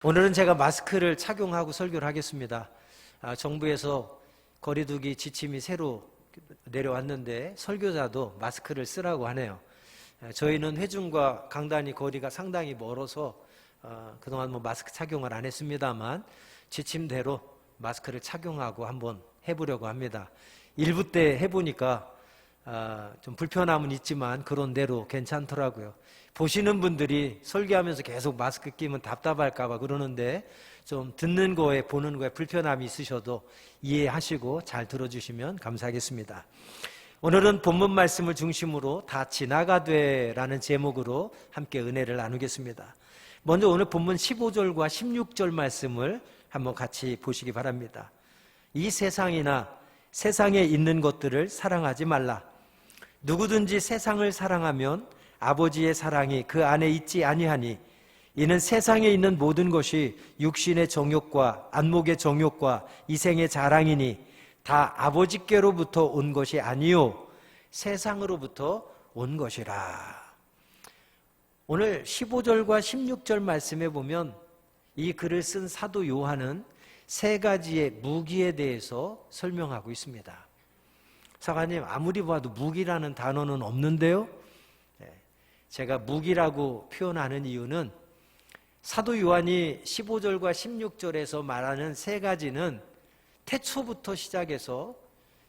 오늘은 제가 마스크를 착용하고 설교를 하겠습니다. 정부에서 거리두기 지침이 새로 내려왔는데 설교자도 마스크를 쓰라고 하네요. 저희는 회중과 강단이 거리가 상당히 멀어서 그동안 마스크 착용을 안 했습니다만 지침대로 마스크를 착용하고 한번 해보려고 합니다. 일부 때 해보니까 좀 불편함은 있지만 그런 대로 괜찮더라고요. 보시는 분들이 설교하면서 계속 마스크 끼면 답답할까 봐 그러는데 좀 듣는 거에 보는 거에 불편함이 있으셔도 이해하시고 잘 들어주시면 감사하겠습니다. 오늘은 본문 말씀을 중심으로 다 지나가되 라는 제목으로 함께 은혜를 나누겠습니다. 먼저 오늘 본문 15절과 16절 말씀을 한번 같이 보시기 바랍니다. 이 세상이나 세상에 있는 것들을 사랑하지 말라. 누구든지 세상을 사랑하면 아버지의 사랑이 그 안에 있지 아니하니 이는 세상에 있는 모든 것이 육신의 정욕과 안목의 정욕과 이생의 자랑이니 다 아버지께로부터 온 것이 아니요 세상으로부터 온 것이라. 오늘 15절과 16절 말씀에 보면 이 글을 쓴 사도 요한은 세 가지의 무기에 대해서 설명하고 있습니다. 사관님, 아무리 봐도 무기라는 단어는 없는데요. 제가 무기라고 표현하는 이유는 사도 요한이 15절과 16절에서 말하는 세 가지는 태초부터 시작해서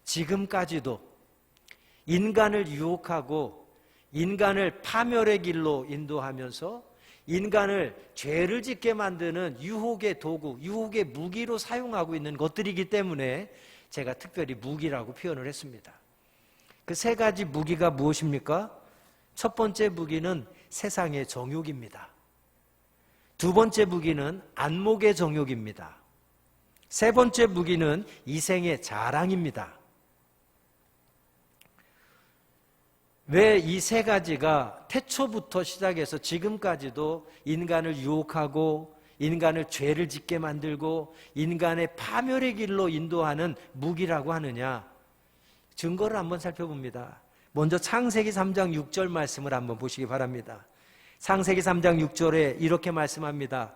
지금까지도 인간을 유혹하고 인간을 파멸의 길로 인도하면서 인간을 죄를 짓게 만드는 유혹의 도구, 유혹의 무기로 사용하고 있는 것들이기 때문에 제가 특별히 무기라고 표현을 했습니다. 그 세 가지 무기가 무엇입니까? 첫 번째 무기는 세상의 정욕입니다. 두 번째 무기는 안목의 정욕입니다. 세 번째 무기는 이생의 자랑입니다. 왜 이 세 가지가 태초부터 시작해서 지금까지도 인간을 유혹하고 인간을 죄를 짓게 만들고 인간의 파멸의 길로 인도하는 무기라고 하느냐? 증거를 한번 살펴봅니다. 먼저 창세기 3장 6절 말씀을 한번 보시기 바랍니다. 창세기 3장 6절에 이렇게 말씀합니다.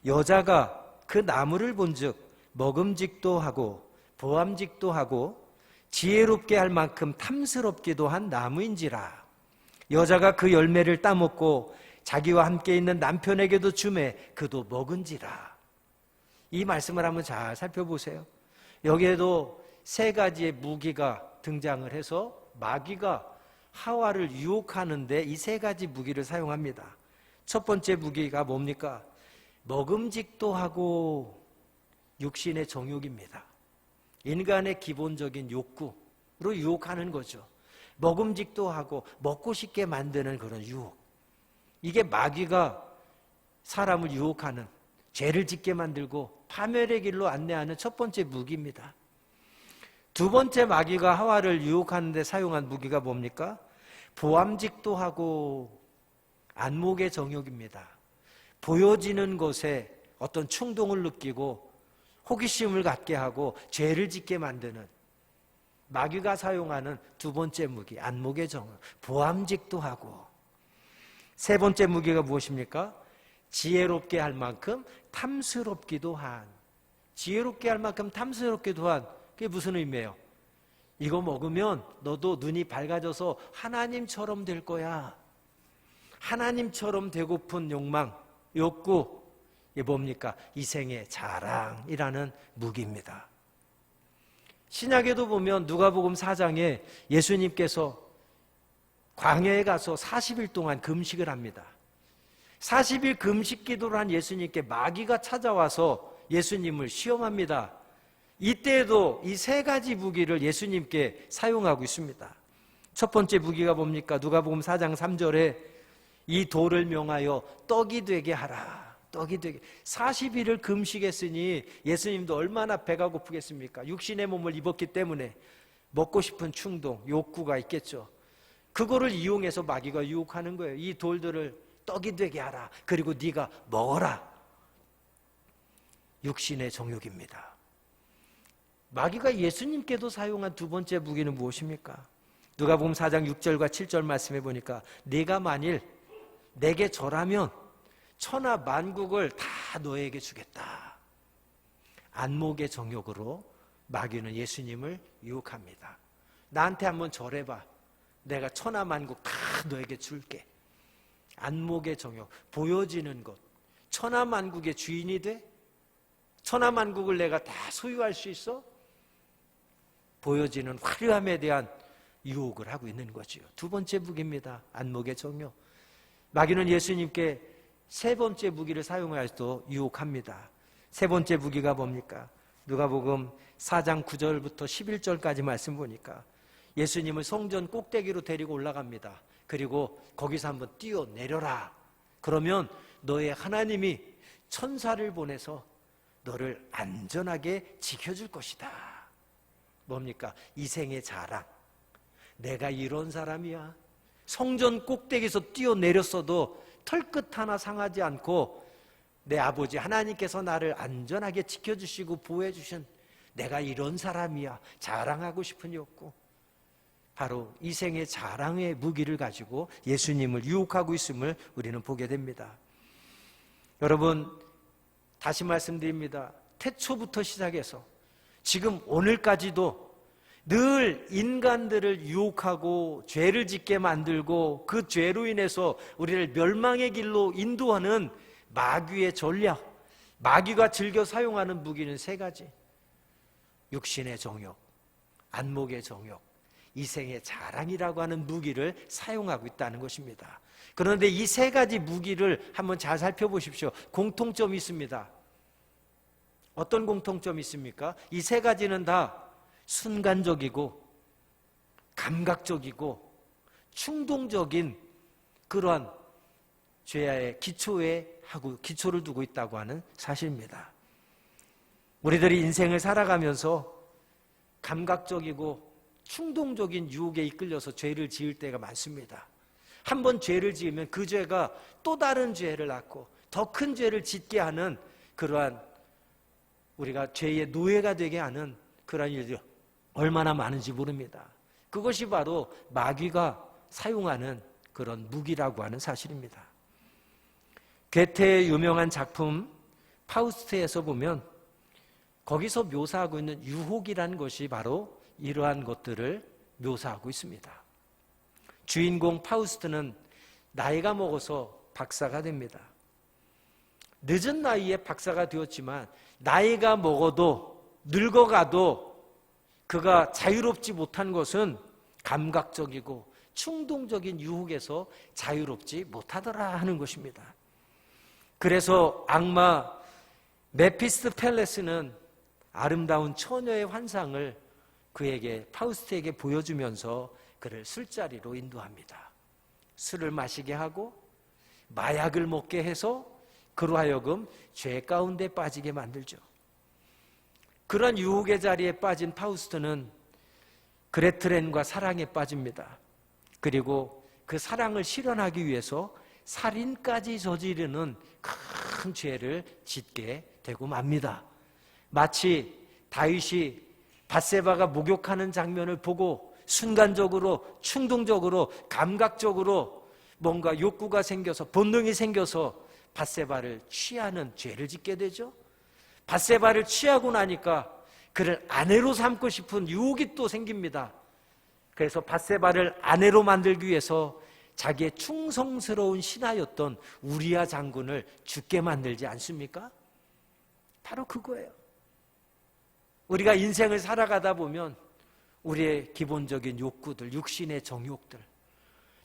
여자가 그 나무를 본즉 먹음직도 하고 보암직도 하고 지혜롭게 할 만큼 탐스럽기도 한 나무인지라. 여자가 그 열매를 따먹고 자기와 함께 있는 남편에게도 주매 그도 먹은지라. 이 말씀을 한번 잘 살펴보세요. 여기에도 세 가지의 무기가 등장을 해서 마귀가 하와를 유혹하는데 이 세 가지 무기를 사용합니다. 첫 번째 무기가 뭡니까? 먹음직도 하고 육신의 정욕입니다. 인간의 기본적인 욕구로 유혹하는 거죠. 먹음직도 하고 먹고 싶게 만드는 그런 유혹. 이게 마귀가 사람을 유혹하는, 죄를 짓게 만들고 파멸의 길로 안내하는 첫 번째 무기입니다. 두 번째 마귀가 하와를 유혹하는 데 사용한 무기가 뭡니까? 보암직도 하고 안목의 정욕입니다. 보여지는 것에 어떤 충동을 느끼고 호기심을 갖게 하고 죄를 짓게 만드는 마귀가 사용하는 두 번째 무기, 안목의 정욕, 보암직도 하고. 세 번째 무기가 무엇입니까? 지혜롭게 할 만큼 탐스럽기도 한. 지혜롭게 할 만큼 탐스럽기도 한. 그게 무슨 의미예요? 이거 먹으면 너도 눈이 밝아져서 하나님처럼 될 거야. 하나님처럼 되고픈 욕망, 욕구. 이게 뭡니까? 이생의 자랑이라는 무기입니다. 신약에도 보면 누가복음 4장에 예수님께서 광야에 가서 40일 동안 금식을 합니다. 40일 금식 기도를 한 예수님께 마귀가 찾아와서 예수님을 시험합니다. 이때에도 이 세 가지 무기를 예수님께 사용하고 있습니다. 첫 번째 무기가 뭡니까? 누가복음 4장 3절에 이 돌을 명하여 떡이 되게 하라. 떡이 되게. 40일을 금식했으니 예수님도 얼마나 배가 고프겠습니까? 육신의 몸을 입었기 때문에 먹고 싶은 충동, 욕구가 있겠죠. 그거를 이용해서 마귀가 유혹하는 거예요. 이 돌들을 떡이 되게 하라. 그리고 네가 먹어라. 육신의 정욕입니다. 마귀가 예수님께도 사용한 두 번째 무기는 무엇입니까? 누가복음 4장 6절과 7절 말씀해 보니까 네가 만일 내게 절하면 천하 만국을 다 너에게 주겠다. 안목의 정욕으로 마귀는 예수님을 유혹합니다. 나한테 한번 절해봐. 내가 천하 만국 다 너에게 줄게. 안목의 정욕, 보여지는 것. 천하 만국의 주인이 돼? 천하 만국을 내가 다 소유할 수 있어? 보여지는 화려함에 대한 유혹을 하고 있는 거지요. 두 번째 무기입니다. 안목의 정욕. 마귀는 예수님께 세 번째 무기를 사용하여도 유혹합니다. 세 번째 무기가 뭡니까? 누가복음 4장 9절부터 11절까지 말씀 보니까 예수님을 성전 꼭대기로 데리고 올라갑니다. 그리고 거기서 한번 뛰어내려라. 그러면 너의 하나님이 천사를 보내서 너를 안전하게 지켜줄 것이다. 뭡니까? 이생의 자랑. 내가 이런 사람이야. 성전 꼭대기에서 뛰어내렸어도 털끝 하나 상하지 않고 내 아버지 하나님께서 나를 안전하게 지켜주시고 보호해 주신 내가 이런 사람이야. 자랑하고 싶은 욕구. 바로 이 생의 자랑의 무기를 가지고 예수님을 유혹하고 있음을 우리는 보게 됩니다. 여러분, 다시 말씀드립니다. 태초부터 시작해서 지금 오늘까지도 늘 인간들을 유혹하고 죄를 짓게 만들고 그 죄로 인해서 우리를 멸망의 길로 인도하는 마귀의 전략, 마귀가 즐겨 사용하는 무기는 세 가지. 육신의 정욕, 안목의 정욕, 이생의 자랑이라고 하는 무기를 사용하고 있다는 것입니다. 그런데 이 세 가지 무기를 한번 잘 살펴보십시오. 공통점이 있습니다. 어떤 공통점이 있습니까? 이 세 가지는 다 순간적이고 감각적이고 충동적인 그러한 죄의 기초를 두고 있다고 하는 사실입니다. 우리들이 인생을 살아가면서 감각적이고 충동적인 유혹에 이끌려서 죄를 지을 때가 많습니다. 한 번 죄를 지으면 그 죄가 또 다른 죄를 낳고 더 큰 죄를 짓게 하는 그러한 우리가 죄의 노예가 되게 하는 그러한 일들이 얼마나 많은지 모릅니다. 그것이 바로 마귀가 사용하는 그런 무기라고 하는 사실입니다. 괴테의 유명한 작품 파우스트에서 보면 거기서 묘사하고 있는 유혹이라는 것이 바로 이러한 것들을 묘사하고 있습니다. 주인공 파우스트는 나이가 먹어서 박사가 됩니다. 늦은 나이에 박사가 되었지만 나이가 먹어도 늙어가도 그가 자유롭지 못한 것은 감각적이고 충동적인 유혹에서 자유롭지 못하더라 하는 것입니다. 그래서 악마 메피스토펠레스는 아름다운 처녀의 환상을 그에게 파우스트에게 보여주면서 그를 술자리로 인도합니다. 술을 마시게 하고 마약을 먹게 해서 그로 하여금 죄 가운데 빠지게 만들죠. 그런 유혹의 자리에 빠진 파우스트는 그레트렌과 사랑에 빠집니다. 그리고 그 사랑을 실현하기 위해서 살인까지 저지르는 큰 죄를 짓게 되고 맙니다. 마치 다윗이 밧세바가 목욕하는 장면을 보고 순간적으로 충동적으로 감각적으로 뭔가 욕구가 생겨서 본능이 생겨서 밧세바를 취하는 죄를 짓게 되죠. 밧세바를 취하고 나니까 그를 아내로 삼고 싶은 유혹이 또 생깁니다. 그래서 밧세바를 아내로 만들기 위해서 자기의 충성스러운 신하였던 우리야 장군을 죽게 만들지 않습니까? 바로 그거예요. 우리가 인생을 살아가다 보면 우리의 기본적인 욕구들, 육신의 정욕들,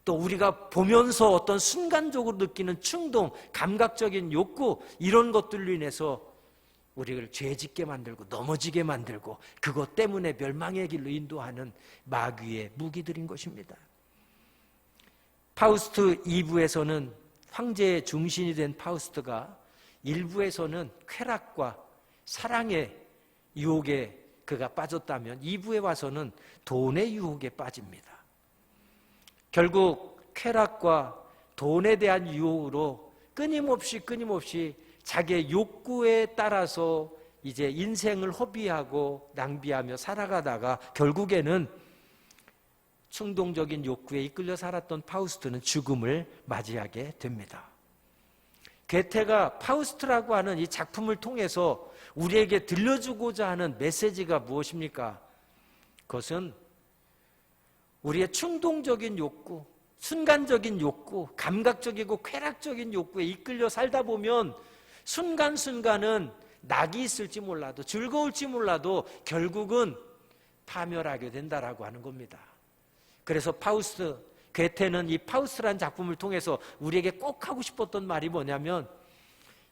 또 우리가 보면서 어떤 순간적으로 느끼는 충동, 감각적인 욕구, 이런 것들로 인해서 우리를 죄짓게 만들고 넘어지게 만들고 그것 때문에 멸망의 길로 인도하는 마귀의 무기들인 것입니다. 파우스트 2부에서는 황제의 중심이 된 파우스트가 1부에서는 쾌락과 사랑의 유혹에 그가 빠졌다면 2부에 와서는 돈의 유혹에 빠집니다. 결국 쾌락과 돈에 대한 유혹으로 끊임없이 자기의 욕구에 따라서 이제 인생을 허비하고 낭비하며 살아가다가 결국에는 충동적인 욕구에 이끌려 살았던 파우스트는 죽음을 맞이하게 됩니다. 괴테가 파우스트라고 하는 이 작품을 통해서 우리에게 들려주고자 하는 메시지가 무엇입니까? 그것은 우리의 충동적인 욕구, 순간적인 욕구, 감각적이고 쾌락적인 욕구에 이끌려 살다 보면 순간순간은 낙이 있을지 몰라도, 즐거울지 몰라도 결국은 파멸하게 된다라고 하는 겁니다. 그래서 괴테는 이 파우스트라는 작품을 통해서 우리에게 꼭 하고 싶었던 말이 뭐냐면,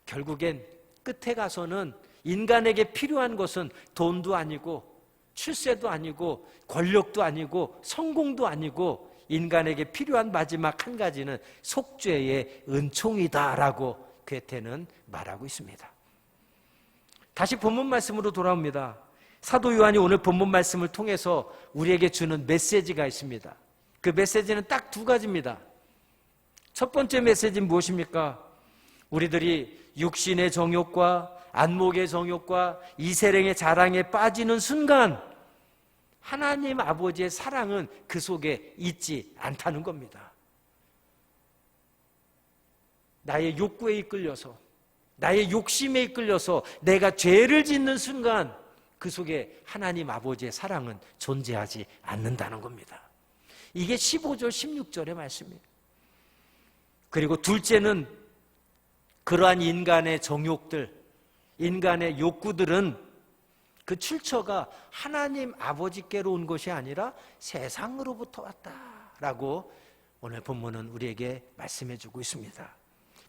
결국엔 끝에 가서는 인간에게 필요한 것은 돈도 아니고 출세도 아니고 권력도 아니고 성공도 아니고, 인간에게 필요한 마지막 한 가지는 속죄의 은총이다라고 괴테는 말하고 있습니다. 다시 본문 말씀으로 돌아옵니다. 사도 요한이 오늘 본문 말씀을 통해서 우리에게 주는 메시지가 있습니다. 그 메시지는 딱 두 가지입니다. 첫 번째 메시지는 무엇입니까? 우리들이 육신의 정욕과 안목의 정욕과 이세랭의 자랑에 빠지는 순간 하나님 아버지의 사랑은 그 속에 있지 않다는 겁니다. 나의 욕구에 이끌려서, 나의 욕심에 이끌려서 내가 죄를 짓는 순간 그 속에 하나님 아버지의 사랑은 존재하지 않는다는 겁니다. 이게 15절 16절의 말씀이에요. 그리고 둘째는 그러한 인간의 정욕들, 인간의 욕구들은 그 출처가 하나님 아버지께로 온 것이 아니라 세상으로부터 왔다라고 오늘 본문은 우리에게 말씀해 주고 있습니다.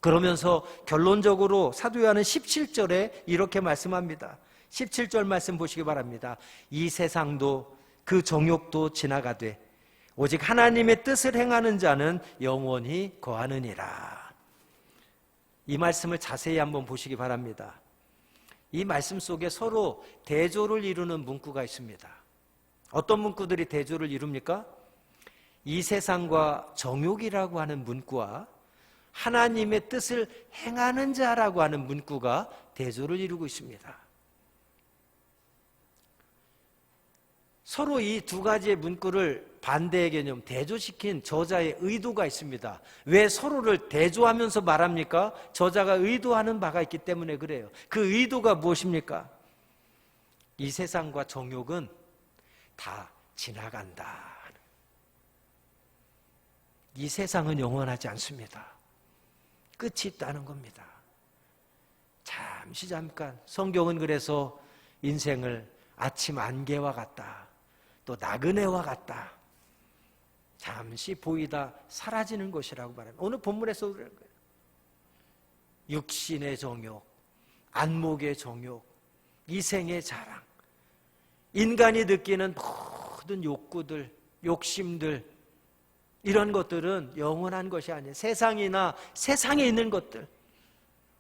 그러면서 결론적으로 사도 요한은 17절에 이렇게 말씀합니다. 17절 말씀 보시기 바랍니다. 이 세상도 그 정욕도 지나가되 오직 하나님의 뜻을 행하는 자는 영원히 거하느니라. 이 말씀을 자세히 한번 보시기 바랍니다. 이 말씀 속에 서로 대조를 이루는 문구가 있습니다. 어떤 문구들이 대조를 이룹니까? 이 세상과 정욕이라고 하는 문구와 하나님의 뜻을 행하는 자라고 하는 문구가 대조를 이루고 있습니다. 서로 이 두 가지의 문구를 반대의 개념, 대조시킨 저자의 의도가 있습니다. 왜 서로를 대조하면서 말합니까? 저자가 의도하는 바가 있기 때문에 그래요. 그 의도가 무엇입니까? 이 세상과 정욕은 다 지나간다. 이 세상은 영원하지 않습니다. 끝이 있다는 겁니다. 잠깐 성경은 그래서 인생을 아침 안개와 같다, 또 나그네와 같다, 잠시 보이다 사라지는 것이라고 말합니다. 오늘 본문에서 그런 거예요. 육신의 정욕, 안목의 정욕, 이생의 자랑, 인간이 느끼는 모든 욕구들, 욕심들, 이런 것들은 영원한 것이 아니에요. 세상이나 세상에 있는 것들,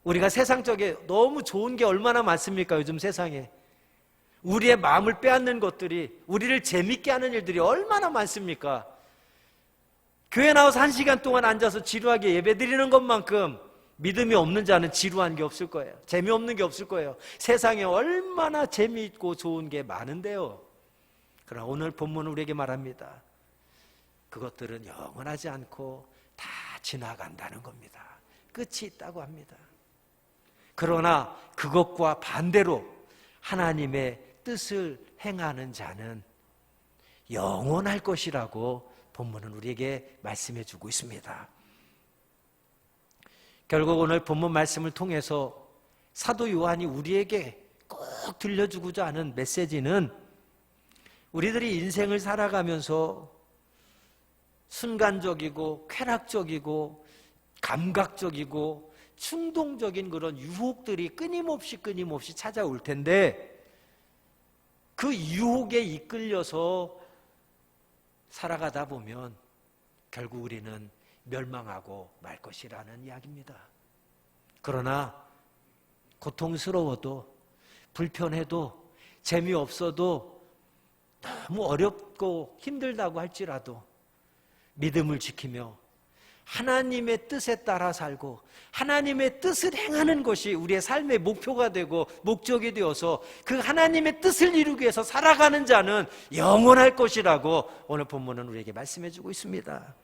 우리가 세상 쪽에 너무 좋은 게 얼마나 많습니까? 요즘 세상에 우리의 마음을 빼앗는 것들이, 우리를 재밌게 하는 일들이 얼마나 많습니까? 교회 나와서 1시간 동안 앉아서 지루하게 예배드리는 것만큼 믿음이 없는 자는 지루한 게 없을 거예요. 재미없는 게 없을 거예요. 세상에 얼마나 재미있고 좋은 게 많은데요. 그러나 오늘 본문은 우리에게 말합니다. 그것들은 영원하지 않고 다 지나간다는 겁니다. 끝이 있다고 합니다. 그러나 그것과 반대로 하나님의 뜻을 행하는 자는 영원할 것이라고 본문은 우리에게 말씀해 주고 있습니다. 결국 오늘 본문 말씀을 통해서 사도 요한이 우리에게 꼭 들려주고자 하는 메시지는, 우리들이 인생을 살아가면서 순간적이고 쾌락적이고 감각적이고 충동적인 그런 유혹들이 끊임없이 찾아올 텐데, 그 유혹에 이끌려서 살아가다 보면 결국 우리는 멸망하고 말 것이라는 이야기입니다. 그러나 고통스러워도, 불편해도, 재미없어도, 너무 어렵고 힘들다고 할지라도 믿음을 지키며 하나님의 뜻에 따라 살고 하나님의 뜻을 행하는 것이 우리의 삶의 목표가 되고 목적이 되어서 그 하나님의 뜻을 이루기 위해서 살아가는 자는 영원할 것이라고 오늘 본문은 우리에게 말씀해 주고 있습니다.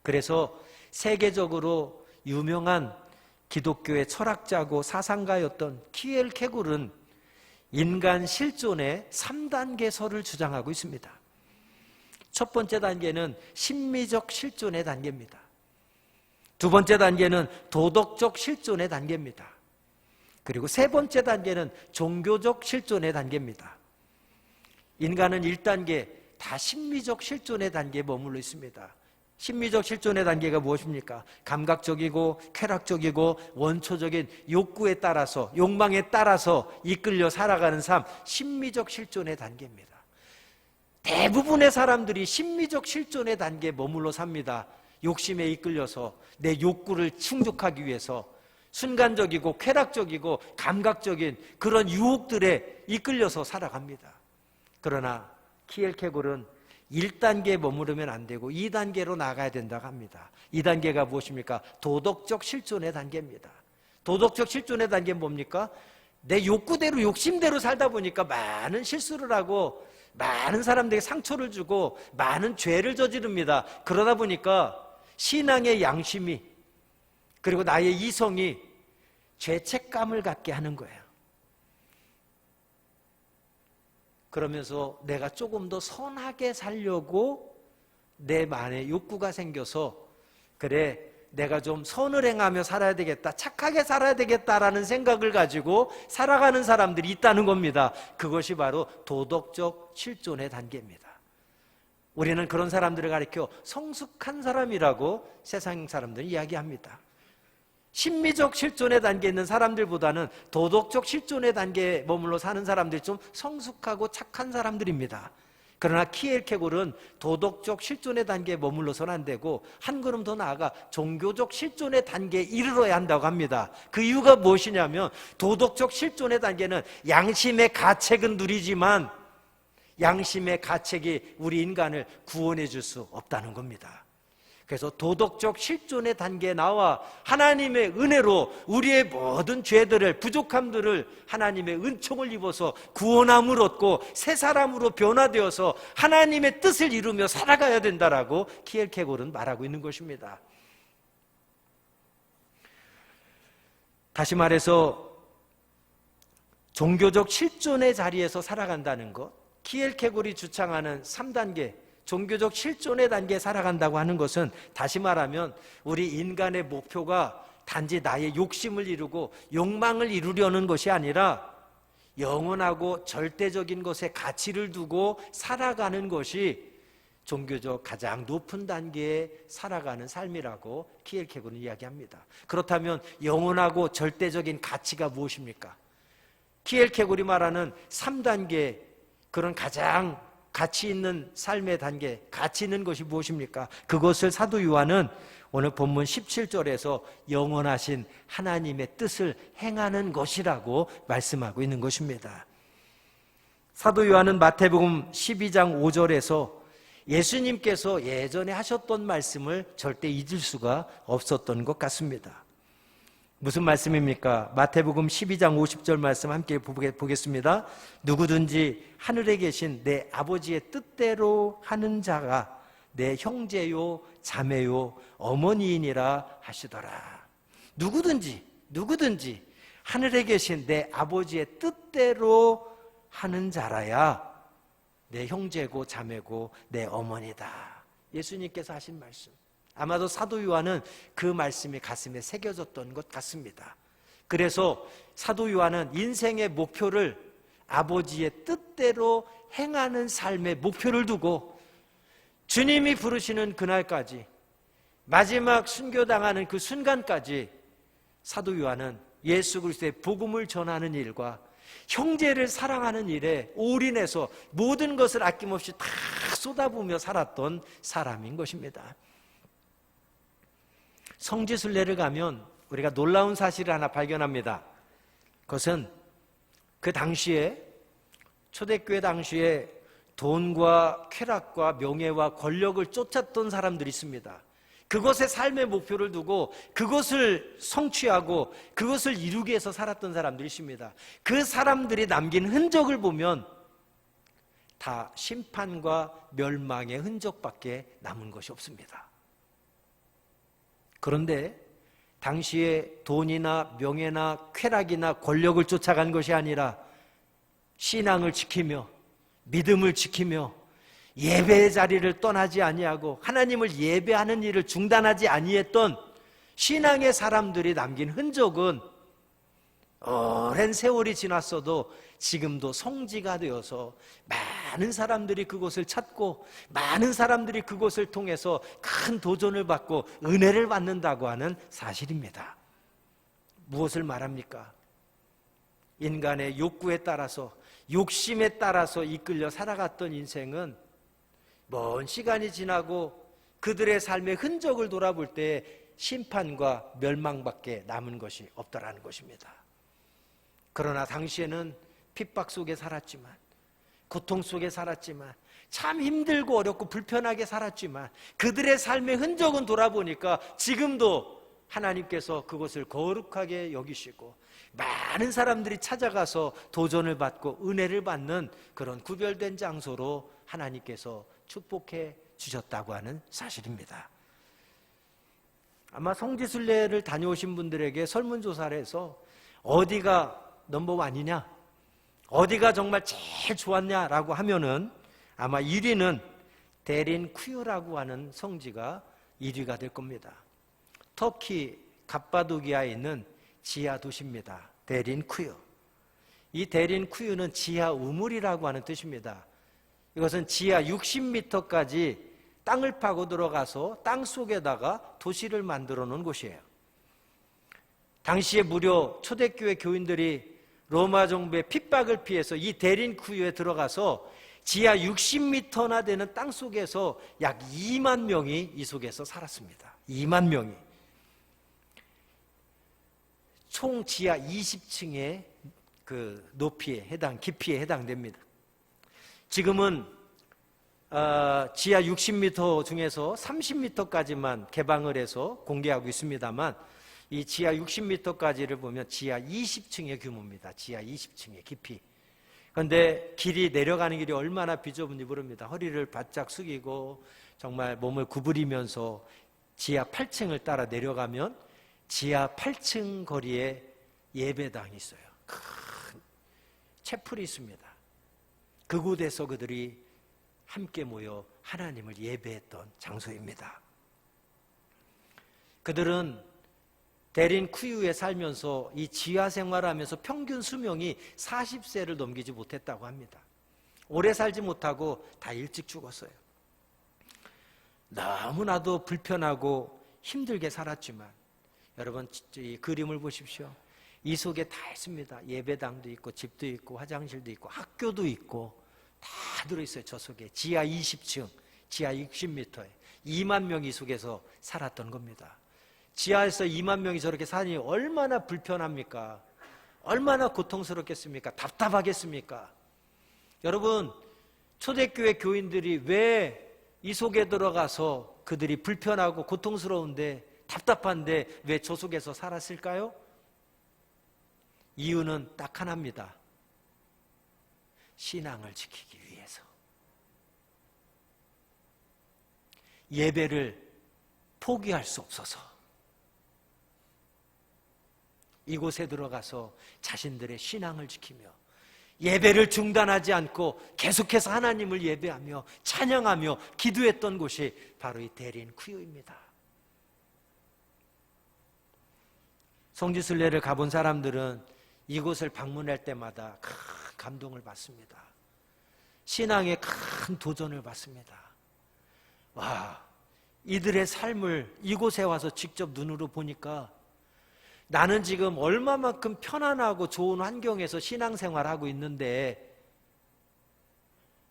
그래서 세계적으로 유명한 기독교의 철학자고 사상가였던 키엘케굴은 인간 실존의 3단계설을 주장하고 있습니다. 첫 번째 단계는 심미적 실존의 단계입니다. 두 번째 단계는 도덕적 실존의 단계입니다. 그리고 세 번째 단계는 종교적 실존의 단계입니다. 인간은 1단계 다 심미적 실존의 단계에 머물러 있습니다. 심미적 실존의 단계가 무엇입니까? 감각적이고 쾌락적이고 원초적인 욕구에 따라서, 욕망에 따라서 이끌려 살아가는 삶, 심미적 실존의 단계입니다. 대부분의 사람들이 심미적 실존의 단계에 머물러 삽니다. 욕심에 이끌려서 내 욕구를 충족하기 위해서 순간적이고 쾌락적이고 감각적인 그런 유혹들에 이끌려서 살아갑니다. 그러나 키엘케굴은 1단계에 머무르면 안 되고 2단계로 나가야 된다고 합니다. 2단계가 무엇입니까? 도덕적 실존의 단계입니다. 도덕적 실존의 단계는 뭡니까? 내 욕구대로 욕심대로 살다 보니까 많은 실수를 하고 많은 사람들에게 상처를 주고 많은 죄를 저지릅니다. 그러다 보니까 신앙의 양심이 그리고 나의 이성이 죄책감을 갖게 하는 거예요. 그러면서 내가 조금 더 선하게 살려고 내 안에 욕구가 생겨서 그래 내가 좀 선을 행하며 살아야 되겠다, 착하게 살아야 되겠다라는 생각을 가지고 살아가는 사람들이 있다는 겁니다. 그것이 바로 도덕적 실존의 단계입니다. 우리는 그런 사람들을 가리켜 성숙한 사람이라고 세상 사람들은 이야기합니다. 심미적 실존의 단계에 있는 사람들보다는 도덕적 실존의 단계에 머물러 사는 사람들이 좀 성숙하고 착한 사람들입니다. 그러나 키엘케굴은 도덕적 실존의 단계에 머물러서는 안 되고 한 걸음 더 나아가 종교적 실존의 단계에 이르러야 한다고 합니다. 그 이유가 무엇이냐면 도덕적 실존의 단계는 양심의 가책은 누리지만 양심의 가책이 우리 인간을 구원해 줄 수 없다는 겁니다. 그래서 도덕적 실존의 단계에 나와 하나님의 은혜로 우리의 모든 죄들을, 부족함들을 하나님의 은총을 입어서 구원함을 얻고 새 사람으로 변화되어서 하나님의 뜻을 이루며 살아가야 된다라고 키엘케굴은 말하고 있는 것입니다. 다시 말해서 종교적 실존의 자리에서 살아간다는 것, 키엘케굴이 주창하는 3단계 종교적 실존의 단계에 살아간다고 하는 것은 다시 말하면 우리 인간의 목표가 단지 나의 욕심을 이루고 욕망을 이루려는 것이 아니라 영원하고 절대적인 것에 가치를 두고 살아가는 것이 종교적 가장 높은 단계에 살아가는 삶이라고 키엘케굴은 이야기합니다. 그렇다면 영원하고 절대적인 가치가 무엇입니까? 키엘케굴이 말하는 3단계 그런 가장 가치 있는 삶의 단계, 가치 있는 것이 무엇입니까? 그것을 사도 요한은 오늘 본문 17절에서 영원하신 하나님의 뜻을 행하는 것이라고 말씀하고 있는 것입니다. 사도 요한은 마태복음 12장 5절에서 예수님께서 예전에 하셨던 말씀을 절대 잊을 수가 없었던 것 같습니다. 무슨 말씀입니까? 마태복음 12장 50절 말씀 함께 보겠습니다. 누구든지 하늘에 계신 내 아버지의 뜻대로 하는 자가 내 형제요 자매요 어머니이니라 하시더라. 누구든지 하늘에 계신 내 아버지의 뜻대로 하는 자라야 내 형제고 자매고 내 어머니다. 예수님께서 하신 말씀. 아마도 사도 요한은 그 말씀이 가슴에 새겨졌던 것 같습니다. 그래서 사도 요한은 인생의 목표를 아버지의 뜻대로 행하는 삶의 목표를 두고 주님이 부르시는 그날까지 마지막 순교당하는 그 순간까지 사도 요한은 예수 그리스도의 복음을 전하는 일과 형제를 사랑하는 일에 올인해서 모든 것을 아낌없이 다 쏟아부으며 살았던 사람인 것입니다. 성지순례를 가면 우리가 놀라운 사실을 하나 발견합니다. 그것은 그 당시에 초대교회 당시에 돈과 쾌락과 명예와 권력을 쫓았던 사람들이 있습니다. 그것에 삶의 목표를 두고 그것을 성취하고 그것을 이루기 위해서 살았던 사람들이 있습니다. 그 사람들이 남긴 흔적을 보면 다 심판과 멸망의 흔적밖에 남은 것이 없습니다. 그런데 당시에 돈이나 명예나 쾌락이나 권력을 쫓아간 것이 아니라 신앙을 지키며 믿음을 지키며 예배의 자리를 떠나지 아니하고 하나님을 예배하는 일을 중단하지 아니했던 신앙의 사람들이 남긴 흔적은 오랜 세월이 지났어도 지금도 성지가 되어서 많은 사람들이 그곳을 찾고 많은 사람들이 그곳을 통해서 큰 도전을 받고 은혜를 받는다고 하는 사실입니다. 무엇을 말합니까? 인간의 욕구에 따라서 욕심에 따라서 이끌려 살아갔던 인생은 먼 시간이 지나고 그들의 삶의 흔적을 돌아볼 때 심판과 멸망밖에 남은 것이 없다라는 것입니다. 그러나 당시에는 핍박 속에 살았지만, 고통 속에 살았지만, 참 힘들고 어렵고 불편하게 살았지만 그들의 삶의 흔적은 돌아보니까 지금도 하나님께서 그것을 거룩하게 여기시고 많은 사람들이 찾아가서 도전을 받고 은혜를 받는 그런 구별된 장소로 하나님께서 축복해 주셨다고 하는 사실입니다. 아마 성지순례를 다녀오신 분들에게 설문조사를 해서 어디가 넘버원이냐, 어디가 정말 제일 좋았냐라고 하면은 아마 1위는 데린 쿠유라고 하는 성지가 1위가 될 겁니다. 터키 갑바도기아에 있는 지하 도시입니다. 데린 쿠유. 이 데린 쿠유는 지하 우물이라고 하는 뜻입니다. 이것은 지하 60m까지 땅을 파고 들어가서 땅 속에다가 도시를 만들어 놓은 곳이에요. 당시에 무려 초대교회 교인들이 로마 정부의 핍박을 피해서 이 데린 쿠유에 들어가서 지하 60m나 되는 땅 속에서 약 2만 명이 이 속에서 살았습니다. 2만 명이. 총 지하 20층의 그 높이에 깊이에 해당됩니다. 지금은 지하 60m 중에서 30m까지만 개방을 해서 공개하고 있습니다만 이 지하 60m까지를 보면 지하 20층의 규모입니다. 지하 20층의 깊이. 그런데 길이 내려가는 길이 얼마나 비좁은지 모릅니다. 허리를 바짝 숙이고 정말 몸을 구부리면서 지하 8층을 따라 내려가면 지하 8층 거리에 예배당이 있어요. 큰 채플이 있습니다. 그곳에서 그들이 함께 모여 하나님을 예배했던 장소입니다. 그들은 데린 쿠유에 살면서 이 지하 생활하면서 평균 수명이 40세를 넘기지 못했다고 합니다. 오래 살지 못하고 다 일찍 죽었어요. 너무나도 불편하고 힘들게 살았지만 여러분 이 그림을 보십시오. 이 속에 다 있습니다. 예배당도 있고 집도 있고 화장실도 있고 학교도 있고 다 들어있어요. 저 속에 지하 20층, 지하 60m에 2만 명이 이 속에서 살았던 겁니다. 지하에서 2만 명이 저렇게 사니 얼마나 불편합니까? 얼마나 고통스럽겠습니까? 답답하겠습니까? 여러분, 초대교회 교인들이 왜 이 속에 들어가서 그들이 불편하고 고통스러운데 답답한데 왜 저 속에서 살았을까요? 이유는 딱 하나입니다. 신앙을 지키기 위해서. 예배를 포기할 수 없어서 이곳에 들어가서 자신들의 신앙을 지키며 예배를 중단하지 않고 계속해서 하나님을 예배하며 찬양하며 기도했던 곳이 바로 이 데린 쿠유입니다. 성지순례를 가본 사람들은 이곳을 방문할 때마다 큰 감동을 받습니다. 신앙에 큰 도전을 받습니다. 와, 이들의 삶을 이곳에 와서 직접 눈으로 보니까 나는 지금 얼마만큼 편안하고 좋은 환경에서 신앙생활하고 있는데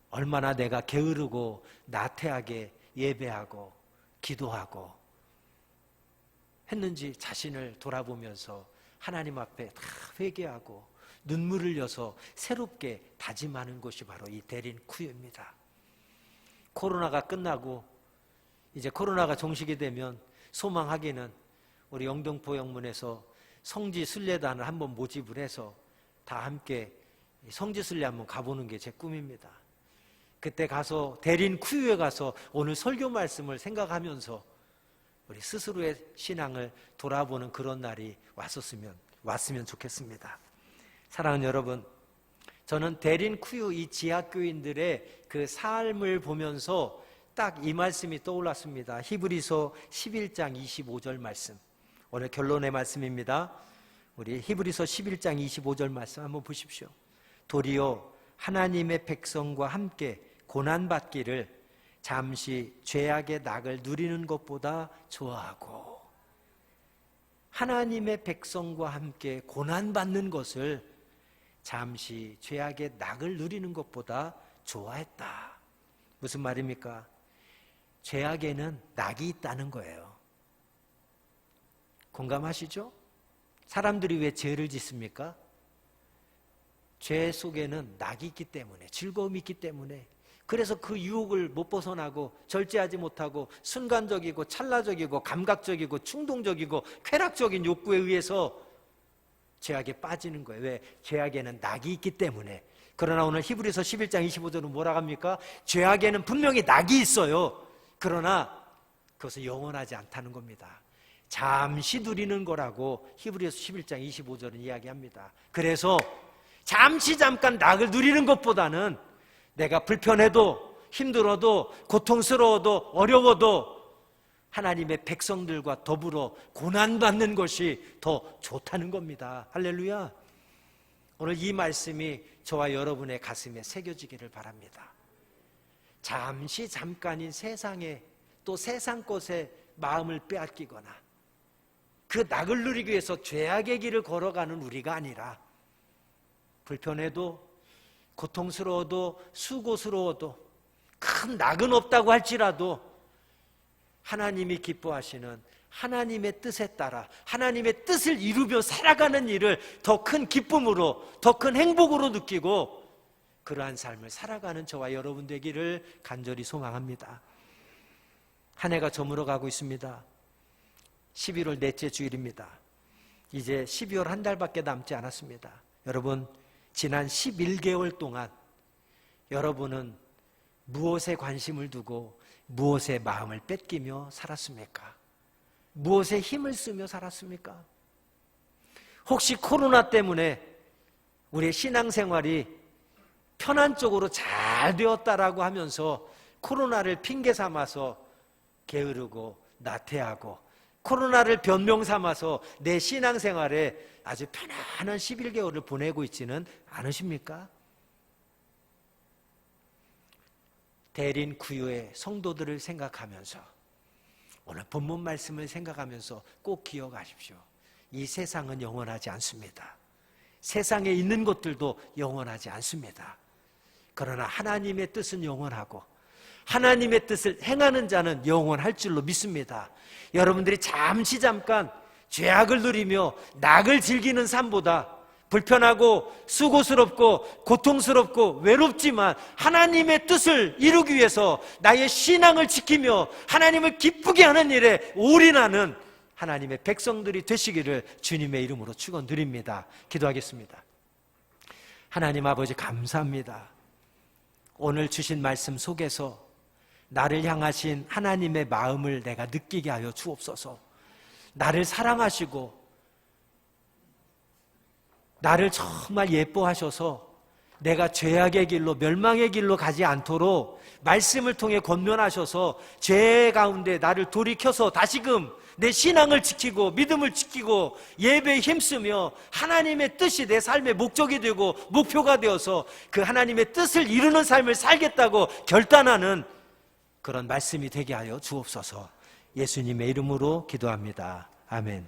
얼마나 내가 게으르고 나태하게 예배하고 기도하고 했는지 자신을 돌아보면서 하나님 앞에 다 회개하고 눈물을 흘려서 새롭게 다짐하는 곳이 바로 이 데린 쿠유입니다. 코로나가 끝나고 이제 코로나가 종식이 되면 소망하기는 우리 영등포 영문에서 성지 순례단을 한번 모집을 해서 다 함께 성지 순례 한번 가보는 게 제 꿈입니다. 그때 가서 데린 쿠유에 가서 오늘 설교 말씀을 생각하면서 우리 스스로의 신앙을 돌아보는 그런 날이 왔으면 좋겠습니다. 사랑하는 여러분, 저는 데린 쿠유 이 지하교인들의 그 삶을 보면서 딱 이 말씀이 떠올랐습니다. 히브리서 11장 25절 말씀. 오늘 결론의 말씀입니다. 우리 히브리서 11장 25절 말씀 한번 보십시오. 도리어 하나님의 백성과 함께 고난받기를 잠시 죄악의 낙을 누리는 것보다 좋아하고, 하나님의 백성과 함께 고난받는 것을 잠시 죄악의 낙을 누리는 것보다 좋아했다. 무슨 말입니까? 죄악에는 낙이 있다는 거예요. 공감하시죠? 사람들이 왜 죄를 짓습니까? 죄 속에는 낙이 있기 때문에, 즐거움이 있기 때문에, 그래서 그 유혹을 못 벗어나고 절제하지 못하고 순간적이고 찰나적이고 감각적이고 충동적이고 쾌락적인 욕구에 의해서 죄악에 빠지는 거예요. 왜? 죄악에는 낙이 있기 때문에. 그러나 오늘 히브리서 11장 25절은 뭐라고 합니까? 죄악에는 분명히 낙이 있어요. 그러나 그것은 영원하지 않다는 겁니다. 잠시 누리는 거라고 히브리서 11장 25절은 이야기합니다. 그래서 잠깐 낙을 누리는 것보다는 내가 불편해도 힘들어도 고통스러워도 어려워도 하나님의 백성들과 더불어 고난받는 것이 더 좋다는 겁니다. 할렐루야. 오늘 이 말씀이 저와 여러분의 가슴에 새겨지기를 바랍니다. 잠깐인 세상에, 또 세상 것에 마음을 빼앗기거나 그 낙을 누리기 위해서 죄악의 길을 걸어가는 우리가 아니라, 불편해도 고통스러워도 수고스러워도 큰 낙은 없다고 할지라도 하나님이 기뻐하시는 하나님의 뜻에 따라 하나님의 뜻을 이루며 살아가는 일을 더 큰 기쁨으로, 더 큰 행복으로 느끼고 그러한 삶을 살아가는 저와 여러분 되기를 간절히 소망합니다. 한 해가 저물어 가고 있습니다. 11월 넷째 주일입니다. 이제 12월 한 달밖에 남지 않았습니다. 여러분, 지난 11개월 동안 여러분은 무엇에 관심을 두고 무엇에 마음을 뺏기며 살았습니까? 무엇에 힘을 쓰며 살았습니까? 혹시 코로나 때문에 우리의 신앙생활이 편한 쪽으로 잘 되었다라고 하면서 코로나를 핑계 삼아서 게으르고 나태하고 코로나를 변명 삼아서 내 신앙생활에 아주 편안한 11개월을 보내고 있지는 않으십니까? 대린 구유의 성도들을 생각하면서, 오늘 본문 말씀을 생각하면서 꼭 기억하십시오. 이 세상은 영원하지 않습니다. 세상에 있는 것들도 영원하지 않습니다. 그러나 하나님의 뜻은 영원하고 하나님의 뜻을 행하는 자는 영원할 줄로 믿습니다. 여러분들이 잠깐 죄악을 누리며 낙을 즐기는 삶보다 불편하고 수고스럽고 고통스럽고 외롭지만 하나님의 뜻을 이루기 위해서 나의 신앙을 지키며 하나님을 기쁘게 하는 일에 올인하는 하나님의 백성들이 되시기를 주님의 이름으로 축원드립니다. 기도하겠습니다. 하나님 아버지, 감사합니다. 오늘 주신 말씀 속에서 나를 향하신 하나님의 마음을 내가 느끼게 하여 주옵소서. 나를 사랑하시고 나를 정말 예뻐하셔서 내가 죄악의 길로, 멸망의 길로 가지 않도록 말씀을 통해 권면하셔서 죄 가운데 나를 돌이켜서 다시금 내 신앙을 지키고 믿음을 지키고 예배에 힘쓰며 하나님의 뜻이 내 삶의 목적이 되고 목표가 되어서 그 하나님의 뜻을 이루는 삶을 살겠다고 결단하는 그런 말씀이 되게 하여 주옵소서. 예수님의 이름으로 기도합니다. 아멘.